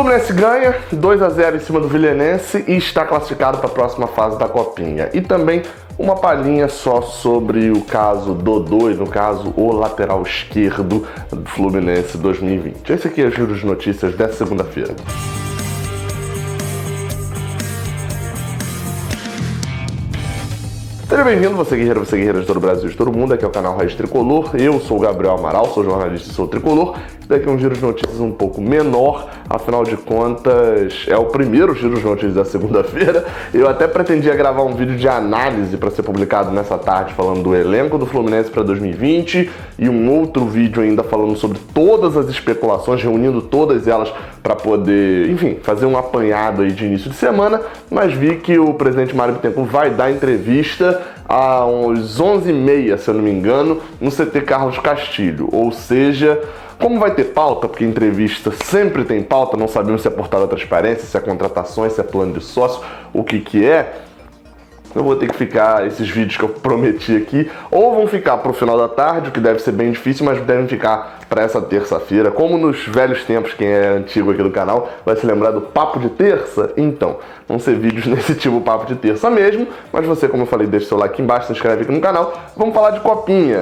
Fluminense ganha 2-0 em cima do Vilhenense e está classificado para a próxima fase da Copinha. E também uma palhinha só sobre o caso Dodô, e no caso o lateral esquerdo do Fluminense 2020. Esse aqui é o giro de notícias dessa segunda-feira. Seja bem-vindo, você guerreira de todo o Brasil e de todo mundo. Aqui é o canal Raiz Tricolor. Eu sou o Gabriel Amaral, sou jornalista e sou tricolor. Daqui é um giro de notícias um pouco menor, afinal de contas é o primeiro giro de notícias da segunda-feira. Eu até pretendia gravar um vídeo de análise para ser publicado nessa tarde, falando do elenco do Fluminense para 2020 e um outro vídeo ainda falando sobre todas as especulações, reunindo todas elas para poder, enfim, fazer um apanhado aí de início de semana, mas vi que o presidente Mário Bittencourt vai dar entrevista às 11h30, se eu não me engano, no CT Carlos Castilho, ou seja, como vai ter pauta, porque entrevista sempre tem pauta, não sabemos se é portal da transparência, se é contratações, se é plano de sócio, o que é, eu vou ter que ficar, esses vídeos que eu prometi aqui, ou vão ficar para o final da tarde, o que deve ser bem difícil, mas devem ficar para essa terça-feira. Como nos velhos tempos, quem é antigo aqui do canal vai se lembrar do Papo de Terça? Então, vão ser vídeos nesse tipo Papo de Terça mesmo, mas você, como eu falei, deixa o seu like aqui embaixo, se inscreve aqui no canal. Vamos falar de Copinha.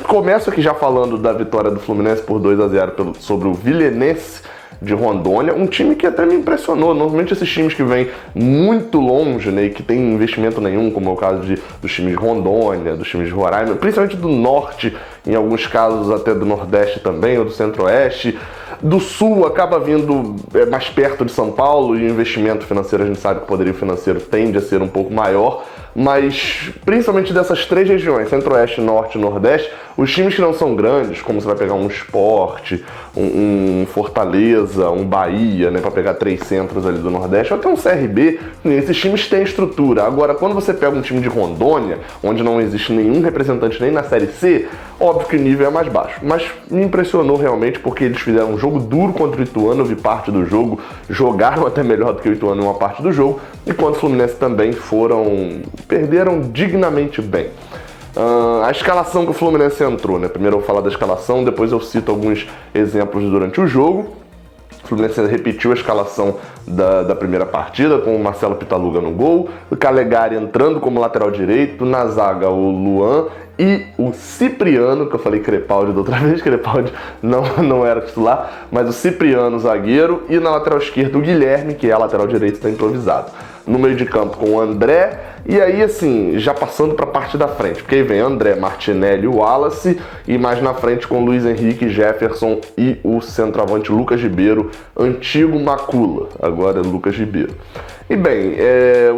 Começo aqui já falando da vitória do Fluminense por 2-0 sobre o Vilhenense de Rondônia, um time que até me impressionou. Normalmente esses times que vêm muito longe, né, e que tem investimento nenhum, como é o caso dos times de Rondônia, dos times de Roraima, principalmente do Norte, em alguns casos até do Nordeste também, ou do Centro-Oeste, do Sul acaba vindo mais perto de São Paulo, e o investimento financeiro, a gente sabe que o poderio financeiro tende a ser um pouco maior, mas principalmente dessas três regiões, Centro-Oeste, Norte e Nordeste, os times que não são grandes, como você vai pegar um Sport, um Fortaleza, um Bahia, né, para pegar três centros ali do Nordeste, ou até um CRB, esses times têm estrutura. Agora, quando você pega um time de Rondônia, onde não existe nenhum representante nem na Série C, óbvio que o nível é mais baixo, mas me impressionou realmente porque eles fizeram um jogo duro contra o Ituano, eu vi parte do jogo, jogaram até melhor do que o Ituano em uma parte do jogo, e quando o Fluminense também perderam dignamente bem. A escalação que o Fluminense entrou, né? Primeiro eu vou falar da escalação, depois eu cito alguns exemplos durante o jogo. O Fluminense repetiu a escalação da primeira partida, com o Marcelo Pitaluga no gol, o Calegari entrando como lateral direito, na zaga o Luan e o Cipriano, que eu falei Crepaldi da outra vez, Crepaldi não era titular, mas o Cipriano, zagueiro, e na lateral esquerda o Guilherme, que é a lateral direita, está improvisado. No meio de campo com o André, e aí assim, já passando para a parte da frente, porque aí vem André, Martinelli, Wallace, e mais na frente com Luiz Henrique, Jefferson e o centroavante Lucas Ribeiro, antigo Macula, agora é Lucas Ribeiro. E bem,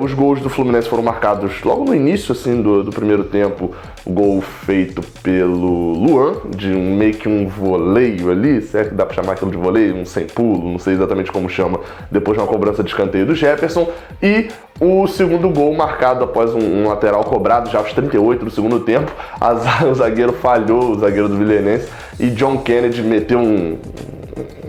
os gols do Fluminense foram marcados logo no início assim, do primeiro tempo, o gol feito pelo Luan, de meio que um voleio ali, será que dá para chamar aquilo de voleio? Um sem pulo, não sei exatamente como chama, depois de uma cobrança de escanteio do Jefferson, e o segundo gol marcado após um lateral cobrado já aos 38 do segundo tempo, o zagueiro falhou, o zagueiro do Vilhenense, e John Kennedy meteu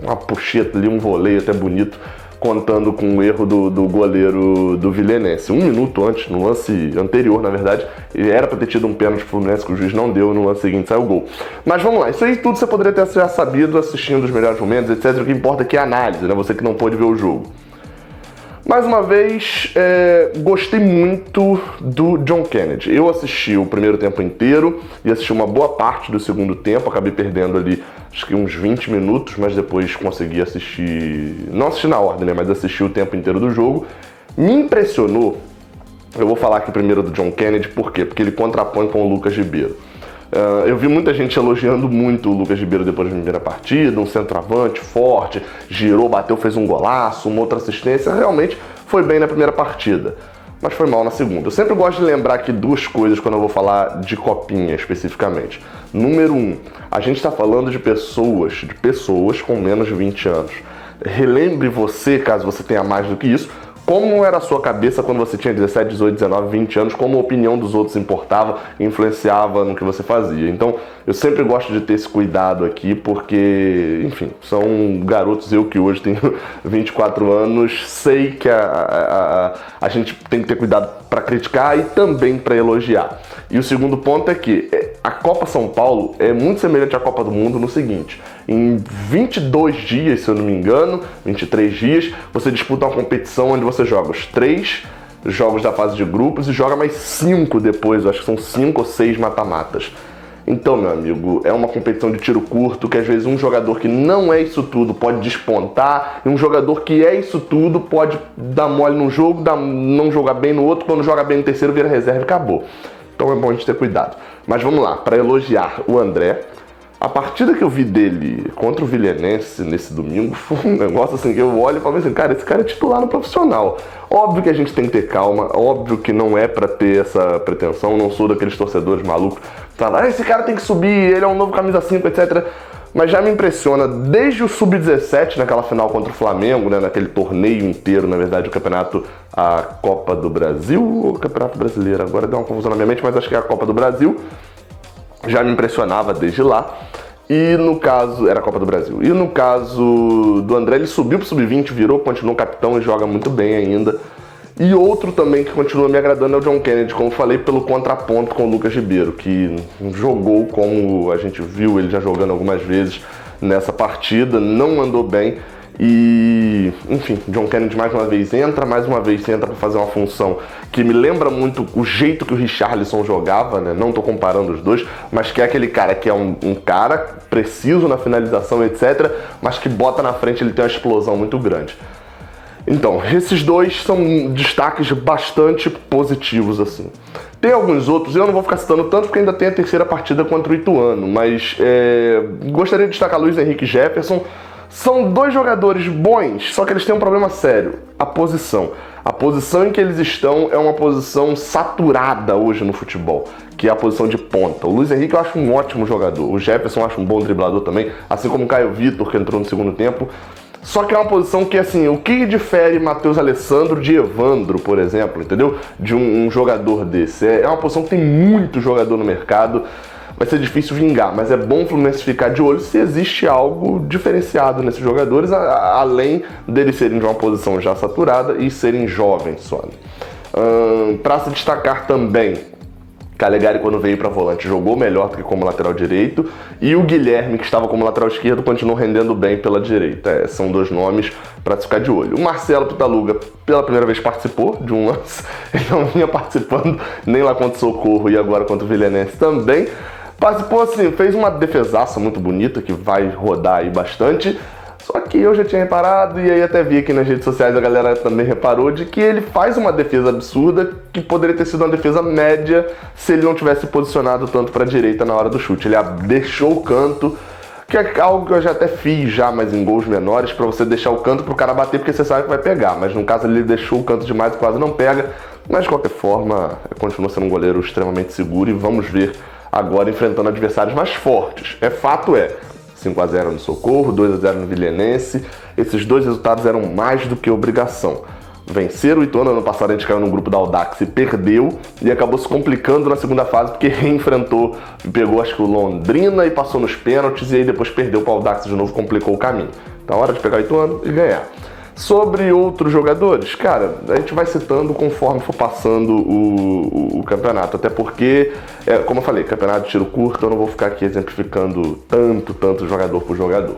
uma puxeta ali, um voleio até bonito, contando com o erro do goleiro do Vilhenense. 1 minuto antes, no lance anterior, na verdade, ele era para ter tido um pênalti pro Fluminense que o juiz não deu, no lance seguinte saiu o gol. Mas vamos lá, isso aí tudo você poderia ter já sabido assistindo os melhores momentos, etc. O que importa aqui é a análise, né? Você que não pôde ver o jogo. Mais uma vez, gostei muito do John Kennedy. Eu assisti o primeiro tempo inteiro e assisti uma boa parte do segundo tempo. Acabei perdendo ali, acho que uns 20 minutos, mas depois consegui assistir... Não assisti na ordem, né? Mas assisti o tempo inteiro do jogo. Me impressionou, eu vou falar aqui primeiro do John Kennedy, por quê? Porque ele contrapõe com o Lucas Ribeiro. Eu vi muita gente elogiando muito o Lucas Ribeiro depois da primeira partida, um centroavante forte, girou, bateu, fez um golaço, uma outra assistência, realmente foi bem na primeira partida, mas foi mal na segunda. Eu sempre gosto de lembrar aqui duas coisas quando eu vou falar de Copinha especificamente. Número 1, a gente está falando de pessoas com menos de 20 anos. Relembre você, caso você tenha mais do que isso, como era a sua cabeça quando você tinha 17, 18, 19, 20 anos, como a opinião dos outros importava e influenciava no que você fazia. Então, eu sempre gosto de ter esse cuidado aqui, porque, enfim, são garotos, eu que hoje tenho 24 anos, sei que a gente tem que ter cuidado para criticar e também para elogiar. E o segundo ponto é que a Copa São Paulo é muito semelhante à Copa do Mundo no seguinte: em 22 dias, se eu não me engano, 23 dias, você disputa uma competição onde você joga os 3 jogos da fase de grupos e joga mais 5 depois, eu acho que são 5 ou 6 mata-matas. Então, meu amigo, é uma competição de tiro curto que às vezes um jogador que não é isso tudo pode despontar e um jogador que é isso tudo pode dar mole num jogo, não jogar bem no outro, quando joga bem no terceiro vira reserva e acabou. Então é bom a gente ter cuidado. Mas vamos lá, para elogiar o André, a partida que eu vi dele contra o Vilhenense nesse domingo foi um negócio assim que eu olho e falo assim, cara, esse cara é titular no profissional. Óbvio que a gente tem que ter calma, óbvio que não é pra ter essa pretensão, não sou daqueles torcedores malucos que falam, esse cara tem que subir, ele é um novo camisa 5, etc. Mas já me impressiona, desde o Sub-17, naquela final contra o Flamengo, né, naquele torneio inteiro, na verdade, o campeonato, a Copa do Brasil ou o Campeonato Brasileiro? Agora deu uma confusão na minha mente, mas acho que é a Copa do Brasil. Já me impressionava desde lá. E no caso, era a Copa do Brasil. E no caso do André, ele subiu pro Sub-20, virou, continuou capitão e joga muito bem ainda. E outro também que continua me agradando é o John Kennedy, como falei, pelo contraponto com o Lucas Ribeiro, que jogou como a gente viu ele já jogando algumas vezes nessa partida, não andou bem. E, enfim, John Kennedy mais uma vez entra para fazer uma função que me lembra muito o jeito que o Richarlison jogava, né? Não tô comparando os dois, mas que é aquele cara que é um cara preciso na finalização, etc., mas que bota na frente, ele tem uma explosão muito grande. Então, esses dois são destaques bastante positivos, assim. Tem alguns outros, eu não vou ficar citando tanto porque ainda tem a terceira partida contra o Ituano, mas gostaria de destacar Luiz Henrique e Jefferson. São dois jogadores bons, só que eles têm um problema sério, a posição. A posição em que eles estão é uma posição saturada hoje no futebol, que é a posição de ponta. O Luiz Henrique eu acho um ótimo jogador, o Jefferson eu acho um bom driblador também, assim como o Caio Vitor, que entrou no segundo tempo. Só que é uma posição que, assim, o que difere Matheus Alessandro de Evandro, por exemplo, entendeu? De um jogador desse. É uma posição que tem muito jogador no mercado. Vai ser difícil vingar, mas é bom o Fluminense ficar de olho se existe algo diferenciado nesses jogadores, além deles serem de uma posição já saturada e serem jovens só. Para se destacar também, Calegari, quando veio para volante, jogou melhor do que como lateral direito, e o Guilherme, que estava como lateral esquerdo, continuou rendendo bem pela direita. São dois nomes para ficar de olho. O Marcelo Pitaluga, pela primeira vez, participou de um lance, ele não vinha participando nem lá contra o Socorro e agora contra o Vilhenense também. Participou assim, fez uma defesaça muito bonita, que vai rodar aí bastante, só que eu já tinha reparado, e aí até vi aqui nas redes sociais, a galera também reparou, de que ele faz uma defesa absurda, que poderia ter sido uma defesa média, se ele não tivesse posicionado tanto para a direita na hora do chute. Ele deixou o canto, que é algo que eu já até fiz mas em gols menores, para você deixar o canto pro cara bater, porque você sabe que vai pegar, mas no caso ele deixou o canto demais e quase não pega, mas de qualquer forma, continua sendo um goleiro extremamente seguro, e vamos ver agora enfrentando adversários mais fortes. Fato 5-0 no Socorro, 2-0 no Vilhenense. Esses dois resultados eram mais do que obrigação. Vencer o Ituano, ano passado a gente caiu no grupo da Audax e perdeu, e acabou se complicando na segunda fase porque reenfrentou, pegou acho que o Londrina e passou nos pênaltis, e aí depois perdeu para o Audax de novo, complicou o caminho. Então é hora de pegar o Ituano e ganhar. Sobre outros jogadores, cara, a gente vai citando conforme for passando o campeonato, até porque, como eu falei, campeonato de tiro curto, eu não vou ficar aqui exemplificando tanto jogador por jogador.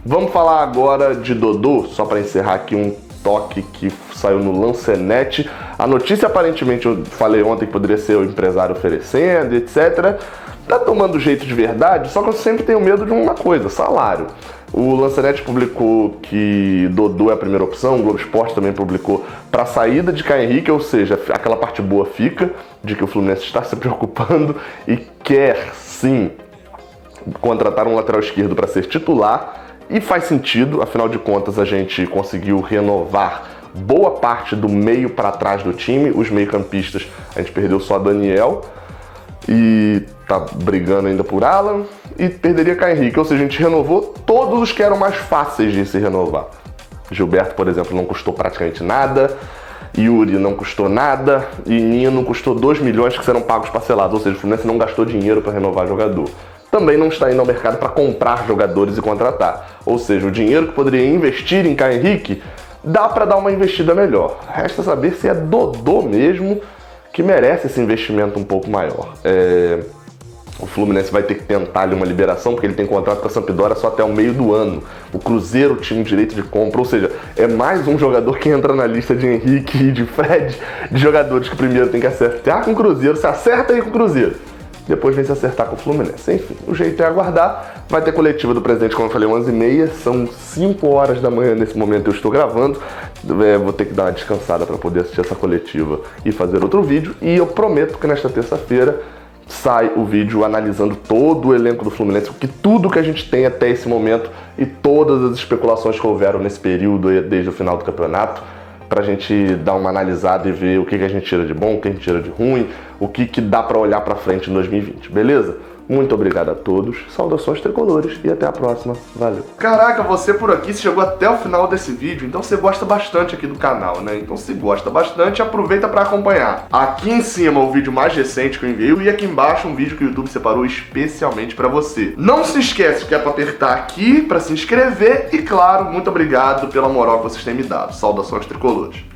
Vamos falar agora de Dodô, só para encerrar aqui um toque que saiu no Lancenet. A notícia, aparentemente, eu falei ontem que poderia ser o empresário oferecendo, etc. Tá tomando jeito de verdade, só que eu sempre tenho medo de uma coisa, salário. O Lancenet publicou que Dodô é a primeira opção, o Globo Esporte também publicou para a saída de Caio Henrique, ou seja, aquela parte boa fica, de que o Fluminense está se preocupando e quer sim contratar um lateral esquerdo para ser titular, e faz sentido, afinal de contas a gente conseguiu renovar boa parte do meio para trás do time, os meio-campistas a gente perdeu só Daniel, e tá brigando ainda por Alan, e perderia Caio Henrique, ou seja, a gente renovou todos os que eram mais fáceis de se renovar. Gilberto, por exemplo, não custou praticamente nada, Yuri não custou nada, e Nino custou 2 milhões que serão pagos parcelados, ou seja, o Fluminense não gastou dinheiro para renovar jogador. Também não está indo ao mercado para comprar jogadores e contratar, ou seja, o dinheiro que poderia investir em Caio Henrique, dá para dar uma investida melhor. Resta saber se é Dodô mesmo que merece esse investimento um pouco maior. O Fluminense vai ter que tentar ali uma liberação, porque ele tem contrato com a Sampdoria só até o meio do ano. O Cruzeiro tinha um direito de compra, ou seja, é mais um jogador que entra na lista de Henrique e de Fred, de jogadores que primeiro tem que acertar com o Cruzeiro, se acerta aí com o Cruzeiro, depois vem se acertar com o Fluminense. Enfim, o jeito é aguardar. Vai ter coletiva do presidente, como eu falei, 11h30, são 5 horas da manhã nesse momento, eu estou gravando. Vou ter que dar uma descansada para poder assistir essa coletiva e fazer outro vídeo, e eu prometo que nesta terça-feira sai o vídeo analisando todo o elenco do Fluminense, tudo que a gente tem até esse momento e todas as especulações que houveram nesse período desde o final do campeonato, pra gente dar uma analisada e ver o que a gente tira de bom, o que a gente tira de ruim, o que dá pra olhar pra frente em 2020, beleza? Muito obrigado a todos, saudações tricolores e até a próxima, valeu. Caraca, você por aqui, você chegou até o final desse vídeo, então você gosta bastante aqui do canal, né? Então se gosta bastante, aproveita pra acompanhar. Aqui em cima o vídeo mais recente que eu enviei e aqui embaixo um vídeo que o YouTube separou especialmente pra você. Não se esquece que é pra apertar aqui pra se inscrever e claro, muito obrigado pela moral que vocês têm me dado. Saudações tricolores.